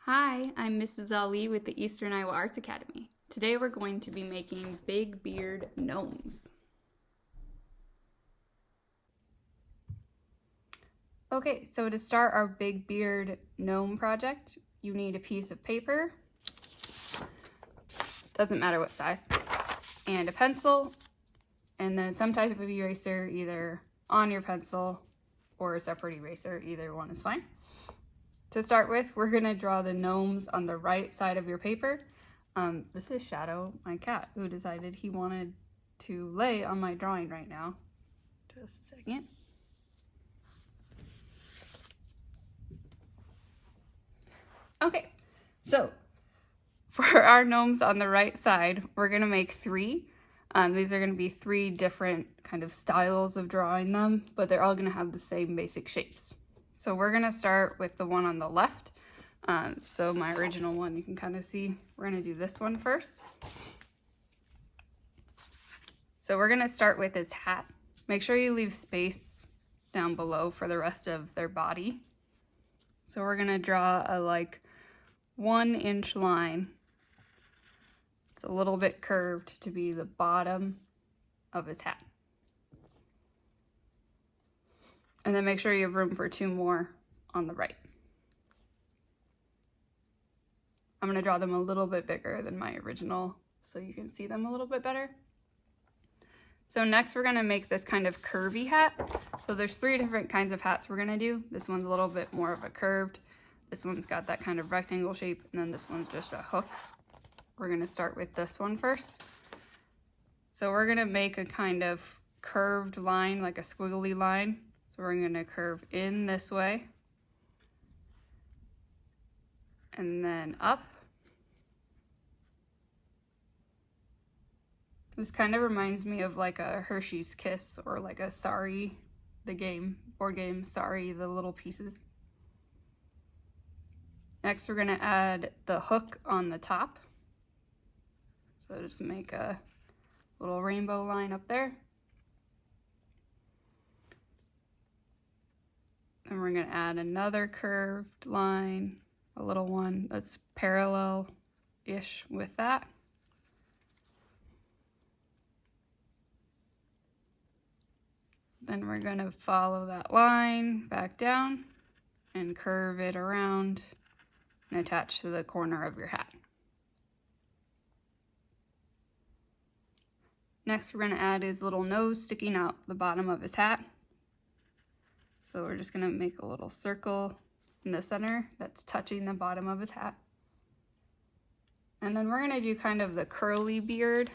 Hi, I'm Mrs. Ali with the Eastern Iowa Arts Academy. Today we're going to be making big beard gnomes. Okay, so to start our big beard gnome project, you need a piece of paper, doesn't matter what size, and a pencil, and then some type of eraser, either on your pencil or a separate eraser, either one is fine. To start with, we're going to draw the gnomes on the right side of your paper. This is Shadow, my cat, who decided he wanted to lay on my drawing right now. Just a second. Okay, so for our gnomes on the right side, we're going to make three. These are going to be three different kind of styles of drawing them, but they're all going to have the same basic shapes. So we're going to start with the one on the left. So my original one, you can kind of see, we're going to do this one first. So we're going to start with his hat. Make sure you leave space down below for the rest of their body. So we're going to draw a 1-inch line. It's a little bit curved to be the bottom of his hat. And then make sure you have room for two more on the right. I'm going to draw them a little bit bigger than my original so you can see them a little bit better. So next we're going to make this kind of curvy hat. So there's three different kinds of hats we're going to do. This one's a little bit more of a curved. This one's got that kind of rectangle shape, and then this one's just a hook. We're going to start with this one first. So we're going to make a kind of curved line, like a squiggly line. So we're going to curve in this way and then up. This kind of reminds me of like a Hershey's Kiss or like a Sorry, the game, board game, Sorry, the little pieces. Next, we're going to add the hook on the top. So just make a little rainbow line up there. And we're going to add another curved line, a little one that's parallel-ish with that. Then we're going to follow that line back down and curve it around and attach to the corner of your hat. Next, we're going to add his little nose sticking out the bottom of his hat. So we're just going to make a little circle in the center that's touching the bottom of his hat. And then we're going to do kind of the curly beard.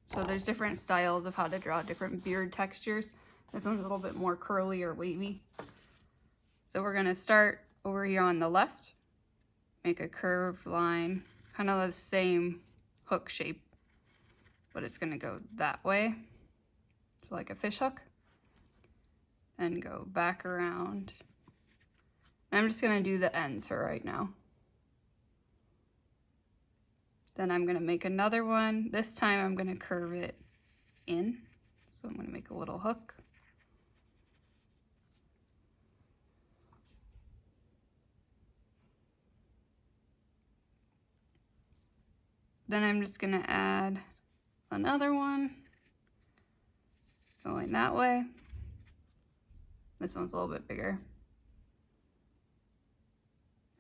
So there's different styles of how to draw different beard textures. This one's a little bit more curly or wavy. So we're going to start over here on the left, make a curved line, kind of the same hook shape, but it's going to go that way, so like a fish hook. And go back around. And I'm just going to do the ends for right now. Then I'm going to make another one. This time I'm going to curve it in. So I'm going to make a little hook. Then I'm just going to add another one going that way. This one's a little bit bigger.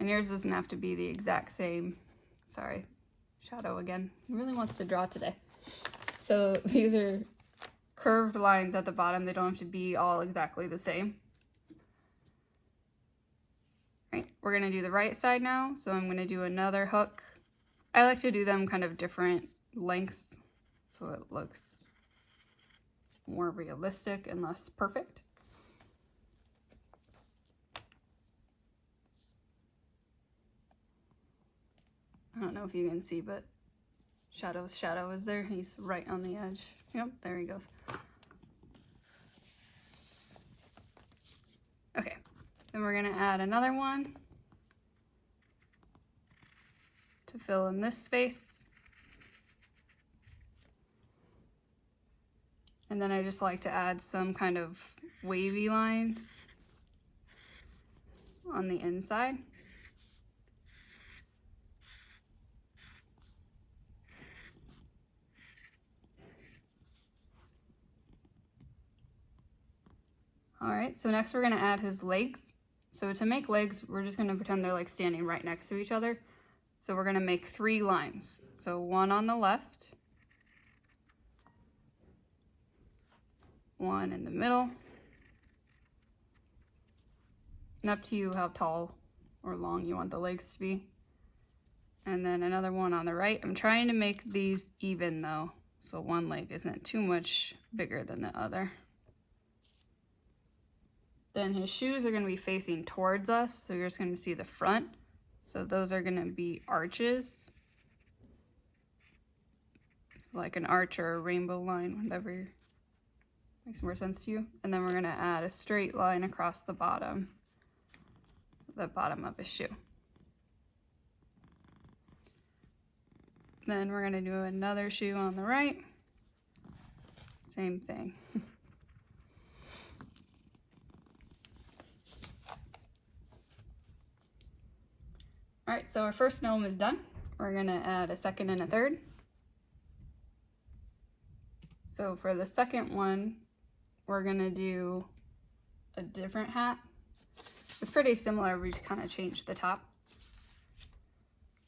And yours doesn't have to be the exact same. Sorry, Shadow again. He really wants to draw today. So these are curved lines at the bottom. They don't have to be all exactly the same. Right, we're gonna do the right side now. So I'm gonna do another hook. I like to do them kind of different lengths so it looks more realistic and less perfect. I don't know if you can see, but Shadow's shadow is there. He's right on the edge. Yep, there he goes. Okay, then we're gonna add another one to fill in this space. And then I just like to add some kind of wavy lines on the inside. All right, so next we're gonna add his legs. So to make legs, we're just gonna pretend they're like standing right next to each other. So we're gonna make 3 lines. So one on the left, one in the middle, and up to you how tall or long you want the legs to be. And then another one on the right. I'm trying to make these even though, so one leg isn't too much bigger than the other. Then his shoes are going to be facing towards us, so you're just going to see the front. So those are going to be arches, like an arch or a rainbow line, whatever makes more sense to you. And then we're going to add a straight line across the bottom of his shoe. Then we're going to do another shoe on the right. Same thing. All right, so our first gnome is done. We're gonna add a second and a third. So for the second one, we're gonna do a different hat. It's pretty similar, we just kind of changed the top.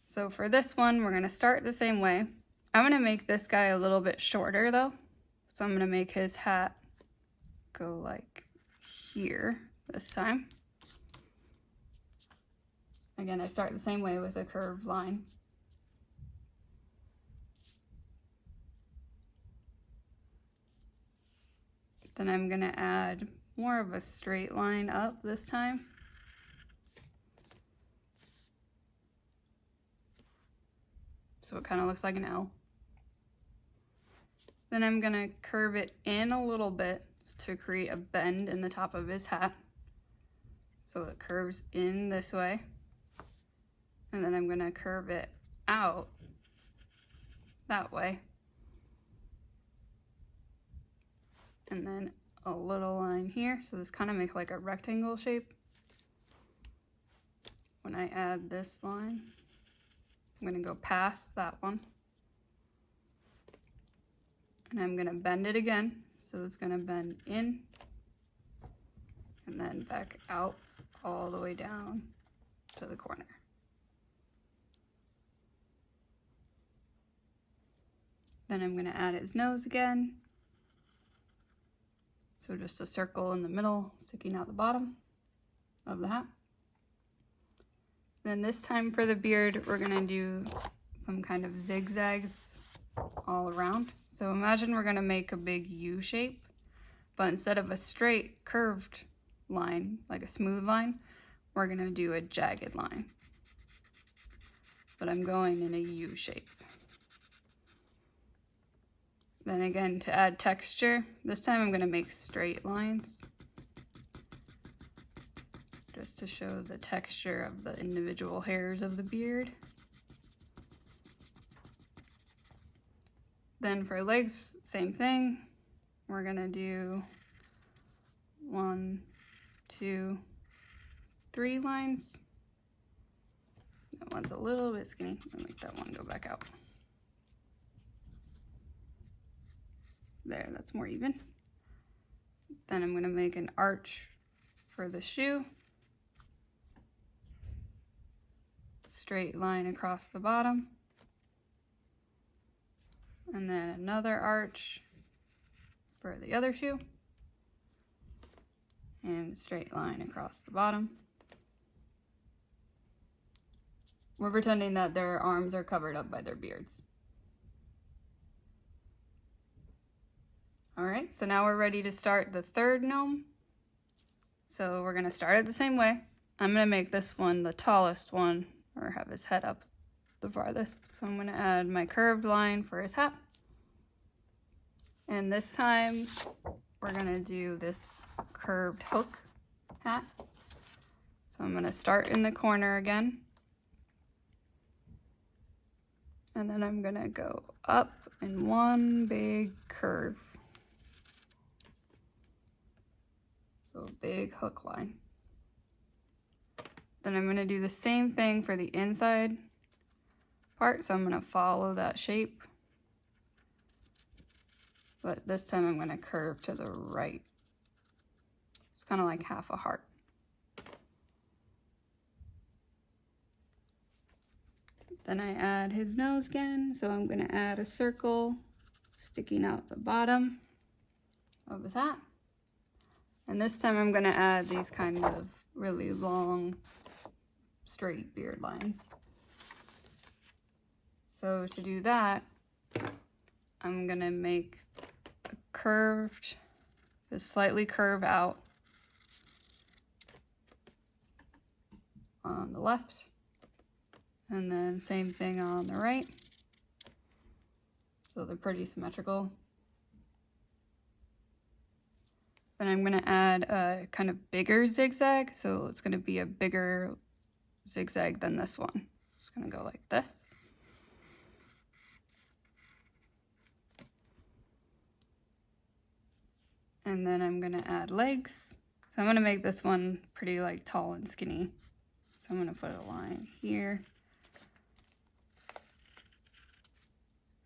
So for this one, we're gonna start the same way. I'm gonna make this guy a little bit shorter though. So I'm gonna make his hat go like here this time. Again, I start the same way with a curved line. Then I'm gonna add more of a straight line up this time. So it kind of looks like an L. Then I'm gonna curve it in a little bit to create a bend in the top of his hat. So it curves in this way. And then I'm gonna curve it out that way. And then a little line here. So this kind of makes like a rectangle shape. When I add this line, I'm gonna go past that one. And I'm gonna bend it again. So it's gonna bend in and then back out all the way down to the corner. Then I'm gonna add his nose again. So just a circle in the middle, sticking out the bottom of the hat. Then this time for the beard, we're gonna do some kind of zigzags all around. So imagine we're gonna make a big U shape, but instead of a straight curved line, like a smooth line, we're gonna do a jagged line. But I'm going in a U shape. Then again, to add texture, this time I'm gonna make straight lines just to show the texture of the individual hairs of the beard. Then for legs, same thing. We're gonna do 1, 2, 3 lines. That one's a little bit skinny. I'll make that one go back out. There, that's more even. Then I'm gonna make an arch for the shoe. Straight line across the bottom. And then another arch for the other shoe. And a straight line across the bottom. We're pretending that their arms are covered up by their beards. All right, so now we're ready to start the third gnome. So we're gonna start it the same way. I'm gonna make this one the tallest one, or have his head up the farthest. So I'm gonna add my curved line for his hat. And this time, we're gonna do this curved hook hat. So I'm gonna start in the corner again. And then I'm gonna go up in one big curve. So a big hook line. Then I'm gonna do the same thing for the inside part. So I'm gonna follow that shape. But this time I'm gonna curve to the right. Just kind of like half a heart. Then I add his nose again, so I'm going to add a circle sticking out the bottom of his hat. And this time I'm going to add these kind of really long, straight beard lines. So to do that, I'm going to make a curved, just slightly curve out on the left. And then same thing on the right. So they're pretty symmetrical. Then I'm going to add a kind of bigger zigzag. So it's going to be a bigger zigzag than this one. It's going to go like this. And then I'm going to add legs. So I'm going to make this one pretty like tall and skinny. So I'm going to put a line here.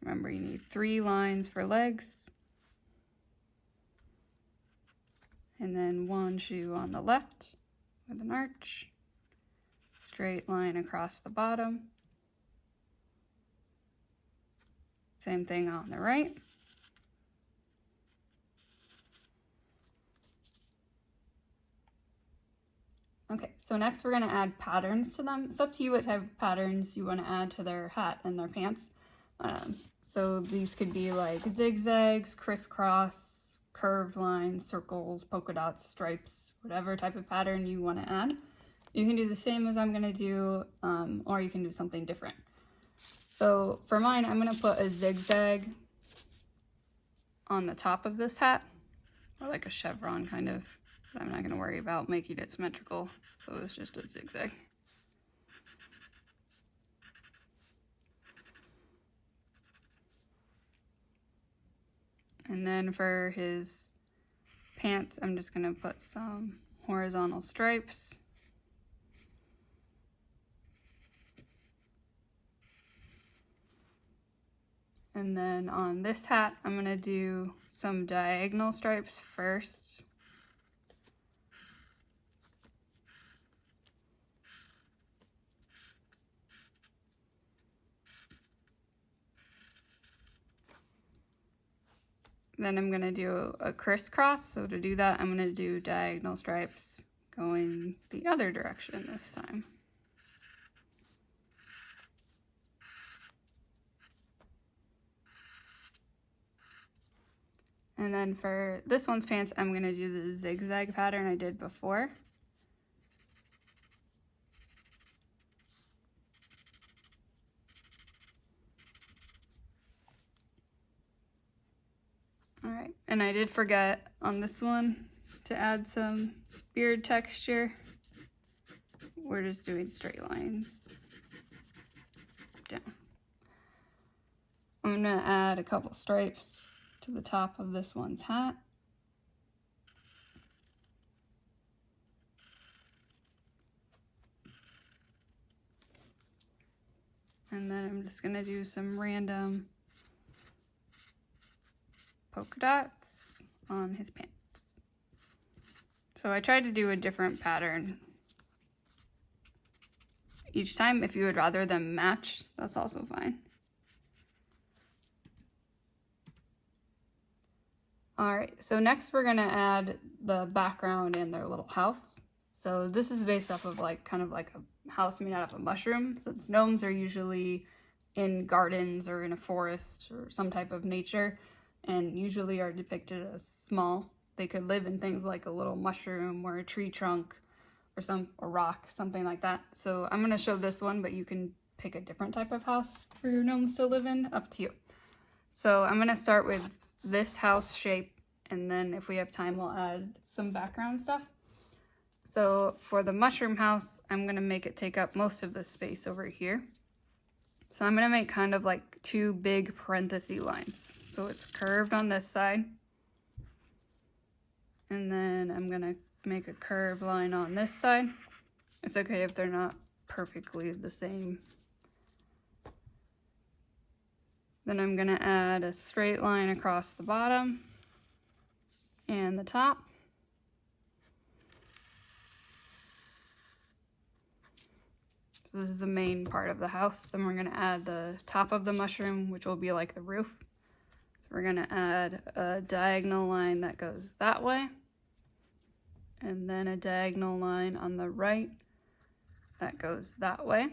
Remember, you need 3 lines for legs. And then 1 shoe on the left with an arch. Straight line across the bottom. Same thing on the right. Okay, so next we're going to add patterns to them. It's up to you what type of patterns you want to add to their hat and their pants. So these could be like zigzags, crisscross, curved lines, circles, polka dots, stripes, whatever type of pattern you want to add. You can do the same as I'm going to do, or you can do something different. So for mine, I'm going to put a zigzag on the top of this hat, or like a chevron kind of, but I'm not going to worry about making it symmetrical, so it's just a zigzag. And then for his pants, I'm just going to put some horizontal stripes. And then on this hat, I'm going to do some diagonal stripes first. Then I'm going to do a crisscross. So to do that, I'm going to do diagonal stripes going the other direction this time. And then for this one's pants, I'm going to do the zigzag pattern I did before. All right, and I did forget on this one to add some beard texture. We're just doing straight lines down. I'm gonna add a couple stripes to the top of this one's hat. And then I'm just gonna do some random polka dots on his pants. So I tried to do a different pattern each time. If you would rather them match, that's also fine. All right, so next we're gonna add the background and their little house. So this is based off of like kind of like a house made out of a mushroom, since gnomes are usually in gardens or in a forest or some type of nature, and usually are depicted as small. They could live in things like a little mushroom or a tree trunk or a rock, something like that. So I'm going to show this one, but you can pick a different type of house for your gnomes to live in, up to you. So I'm going to start with this house shape, and then if we have time, we'll add some background stuff. So for the mushroom house, I'm going to make it take up most of the space over here. So I'm going to make kind of like 2 big parenthesis lines. So it's curved on this side. And then I'm going to make a curved line on this side. It's okay if they're not perfectly the same. Then I'm going to add a straight line across the bottom and the top. So this is the main part of the house. Then we're gonna add the top of the mushroom, which will be like the roof. So we're gonna add a diagonal line that goes that way, and then a diagonal line on the right that goes that way.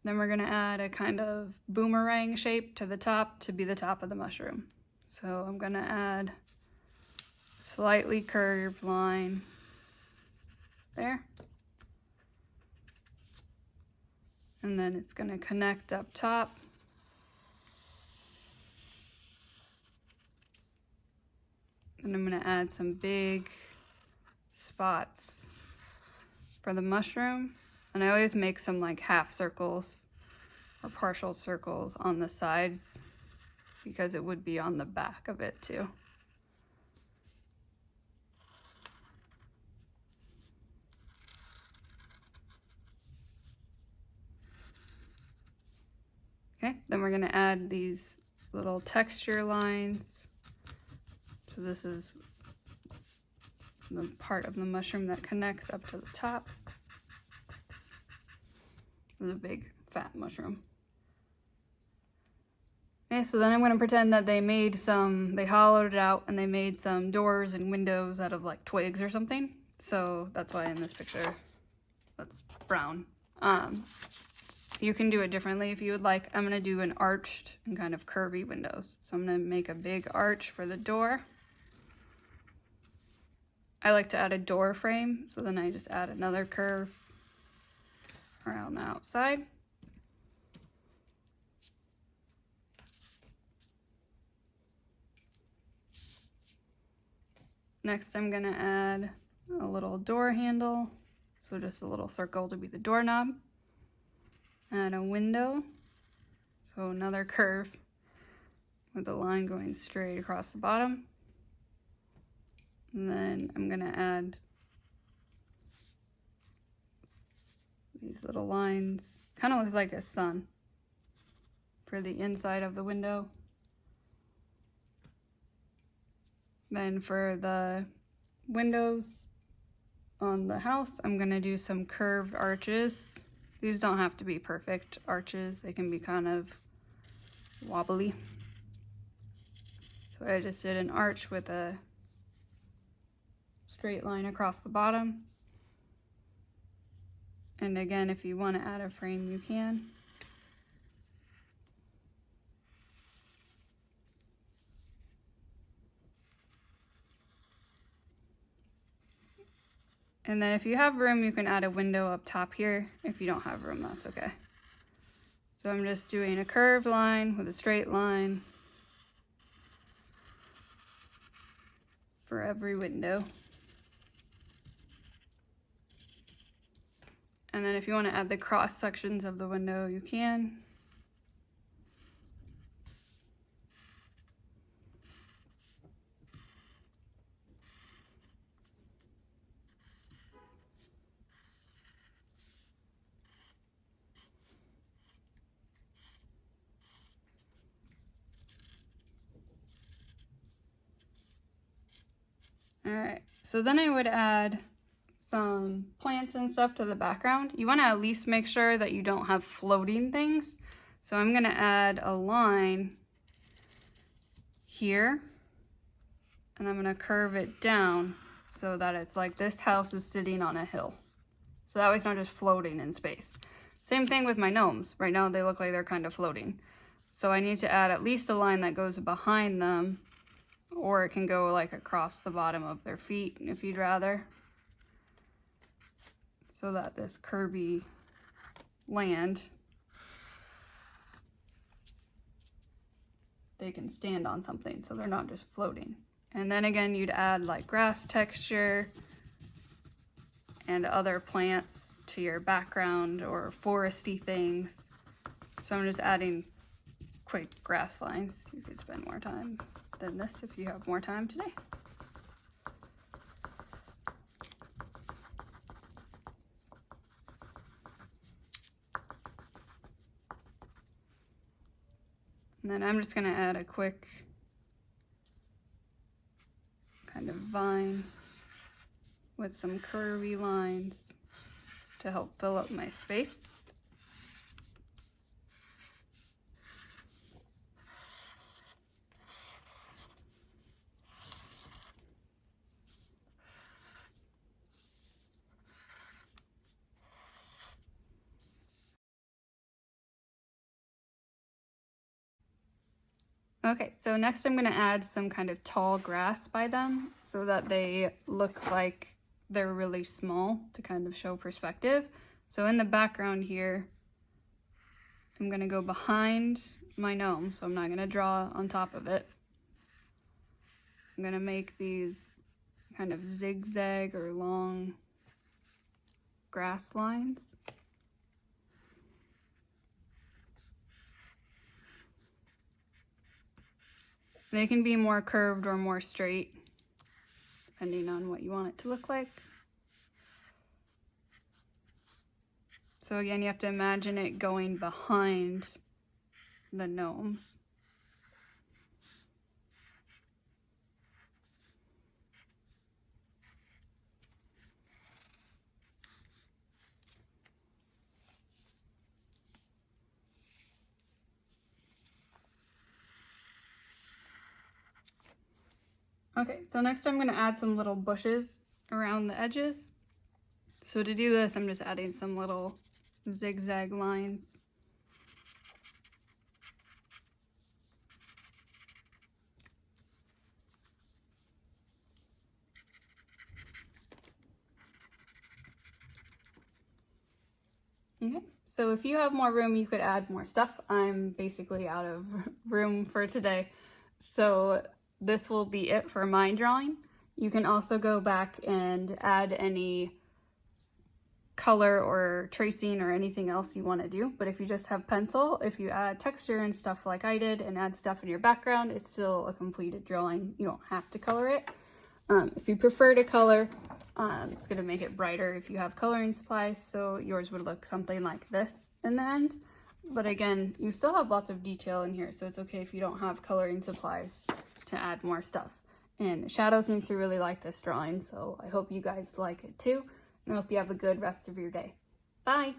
Then we're gonna add a kind of boomerang shape to the top to be the top of the mushroom. So I'm gonna add a slightly curved line there. And then it's gonna connect up top. And I'm gonna add some big spots for the mushroom. And I always make some like half circles or partial circles on the sides because it would be on the back of it too. Okay, then we're gonna add these little texture lines. So this is the part of the mushroom that connects up to the top. This is a big fat mushroom. Okay, so then I'm gonna pretend that they hollowed it out and they made some doors and windows out of like twigs or something. So that's why in this picture, that's brown. You can do it differently if you would like. I'm gonna do an arched and kind of curvy windows. So I'm gonna make a big arch for the door. I like to add a door frame, so then I just add another curve around the outside. Next, I'm gonna add a little door handle. So just a little circle to be the doorknob. Add a window. So another curve with a line going straight across the bottom. And then I'm gonna add these little lines. Kind of looks like a sun for the inside of the window. Then for the windows on the house, I'm gonna do some curved arches. These don't have to be perfect arches. They can be kind of wobbly. So I just did an arch with a straight line across the bottom. And again, if you want to add a frame, you can. And then if you have room, you can add a window up top here. If you don't have room, that's okay. So I'm just doing a curved line with a straight line for every window. And then if you want to add the cross sections of the window, you can. All right, so then I would add some plants and stuff to the background. You want to at least make sure that you don't have floating things. So I'm going to add a line here, and I'm going to curve it down so that it's like this house is sitting on a hill. So that way it's not just floating in space. Same thing with my gnomes. Right now they look like they're kind of floating. So I need to add at least a line that goes behind them, or it can go like across the bottom of their feet if you'd rather. So that this curvy land, they can stand on something so they're not just floating. And then again, you'd add like grass texture and other plants to your background or foresty things. So I'm just adding quick grass lines. You could spend more time than this if you have more time today. And then I'm just gonna add a quick kind of vine with some curvy lines. to help fill up my space. Okay, so next I'm going to add some kind of tall grass by them so that they look like they're really small to kind of show perspective. So in the background here, I'm going to go behind my gnome, so I'm not going to draw on top of it. I'm going to make these kind of zigzag or long grass lines. They can be more curved or more straight, depending on what you want it to look like. So again, you have to imagine it going behind the gnomes. Okay, so next I'm going to add some little bushes around the edges. So to do this, I'm just adding some little zigzag lines. Okay, so if you have more room, you could add more stuff. I'm basically out of room for today. So this will be it for my drawing. You can also go back and add any color or tracing or anything else you want to do. But if you just have pencil, if you add texture and stuff like I did and add stuff in your background, it's still a completed drawing. You don't have to color it. If you prefer to color, it's going to make it brighter if you have coloring supplies, so yours would look something like this in the end. But again, you still have lots of detail in here, so it's okay if you don't have coloring supplies to add more stuff. And Shadow seems to really like this drawing, so I hope you guys like it too, and I hope you have a good rest of your day. Bye!